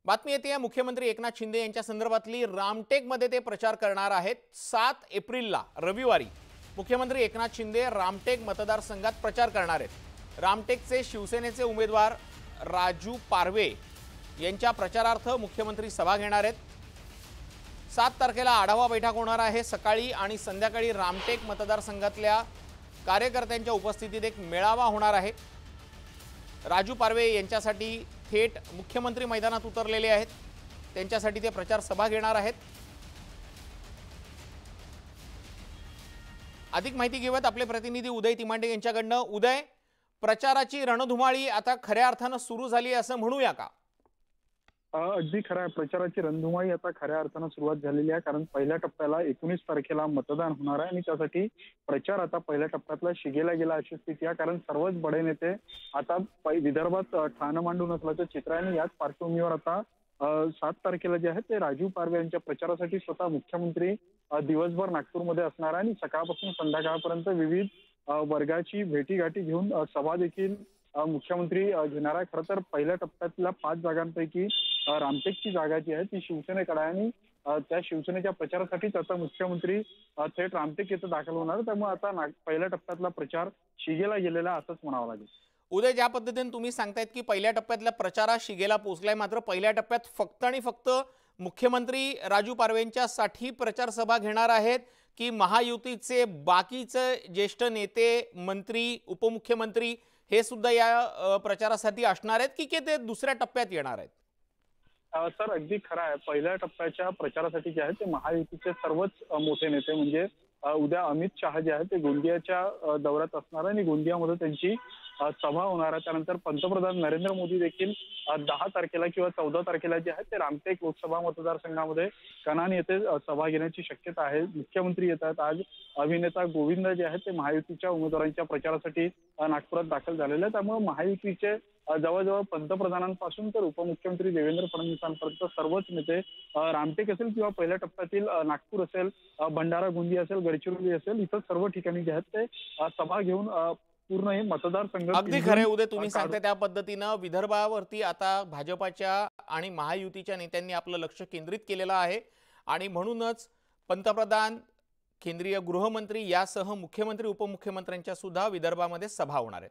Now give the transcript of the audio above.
बातमी येते मुख्यमंत्री एकनाथ शिंदे यांच्या संदर्भातली रामटेकमध्ये ते प्रचार करणार आहेत। 7 एप्रिलला रविवारी मुख्यमंत्री एकनाथ शिंदे रामटेक मतदारसंघात प्रचार करणार आहेत। रामटेकचे शिवसेनेचे उमेदवार राजू पारवे यांच्या प्रचारार्थ मुख्यमंत्री सभा घेणार आहेत। 7 तारखेला आढावा बैठक होणार आहे। सकाळी आणि संध्याकाळी रामटेक मतदारसंघातल्या कार्यकर्त्यांच्या उपस्थितीत एक मेळावा होणार आहे। राजू पारवे यांच्यासाठी थेट मुख्यमंत्री मैदानात उतरलेले आहेत। त्यांच्यासाठी ते प्रचार सभा घेणार आहेत। अधिक माहिती घेऊयात आपले प्रतिनिधी उदय तिमांडे यांच्याकडून। उदय, प्रचाराची रणधुमाळी आता खऱ्या अर्थाने सुरू झाली असं म्हणूया का? अगदी खरं आहे। प्रचाराची रणधुमाळी आता खऱ्या अर्थानं सुरुवात झालेली आहे, कारण पहिल्या टप्प्याला 19 तारखेला मतदान होणार आहे आणि त्यासाठी प्रचार आता पहिल्या टप्प्यातला शिगेला गेला अशी स्थिती आहे। कारण सर्वच बडे नेते आता विदर्भात ठाणं मांडून असल्याचं चित्र आहे आणि याच पार्श्वभूमीवर आता 7 तारखेला जे आहे ते राजू पारवे यांच्या प्रचारासाठी स्वतः मुख्यमंत्री दिवसभर नागपूरमध्ये असणार आहे आणि सकाळपासून संध्याकाळपर्यंत विविध वर्गाची भेटीगाठी घेऊन सभा देखील मुख्यमंत्री घेणार आहे। खरं तर पहिल्या टप्प्यातल्या 5 जागांपैकी रामटेकची जागा जी आहे ती शिवसेनेकडे आहे आणि त्या शिवसेनेच्या प्रचारासाठीच आता मुख्यमंत्री थेट रामटेक येथे दाखल होणार। त्यामुळे आता पहिल्या टप्प्यातला प्रचार शिगेला गेलेला असंच म्हणावं लागेल। उदय, ज्या पद्धतीने तुम्ही सांगतायत की पहिल्या टप्प्यातल्या प्रचारा शिगेला पोहोचलाय, मात्र पहिल्या टप्प्यात फक्त आणि फक्त मुख्यमंत्री राजू पारवेंच्यासाठी प्रचार सभा घेणार आहेत की महायुतीचे बाकीचे ज्येष्ठ नेते, मंत्री, उपमुख्यमंत्री हे सुद्धा या प्रचारासाठी असणार आहेत की ते दुसऱ्या टप्प्यात येणार आहेत? सर, अगदी खरं आहे। पहिल्या टप्प्याच्या प्रचारासाठी जे आहे ते महायुतीचे सर्वच मोठे नेते म्हणजे उद्या अमित शहा जे आहेत ते गोंदियाच्या दौऱ्यात असणार आणि गोंदियामध्ये त्यांची सभा होणार आहे। त्यानंतर पंतप्रधान नरेंद्र मोदी देखील 10 तारखेला किंवा 14 तारखेला जे आहे ते रामटेक लोकसभा मतदारसंघामध्ये कणान येथे सभा घेण्याची शक्यता आहे। मुख्यमंत्री येतात। आज अभिनेता गोविंद जे आहेत ते महायुतीच्या उमेदवारांच्या प्रचारासाठी नागपुरात दाखल झालेले आहेत। त्यामुळे महायुतीचे जवळजवळ पंतप्रधानांपासून तर उपमुख्यमंत्री देवेंद्र फडणवीसांपर्यंत सर्वच नेते रामटेक असेल किंवा पहिल्या टप्प्यातील नागपूर असेल, भंडारा गोंदिया असेल, गडचिरोली असेल, इतर सर्व ठिकाणी जे आहेत ते सभा घेऊन पूर्ण हे मतदारसंघ। अगदी खरे उदय, तुम्ही सांगता त्या पद्धतीने विदर्भावरती आता भाजपाच्या आणि महायुतीच्या नेत्यांनी आपलं लक्ष केंद्रित केलेलं आहे आणि म्हणूनच पंतप्रधान, केंद्रीय गृहमंत्री यासह मुख्यमंत्री, उपमुख्यमंत्र्यांच्या सुद्धा विदर्भामध्ये सभा होणार आहेत।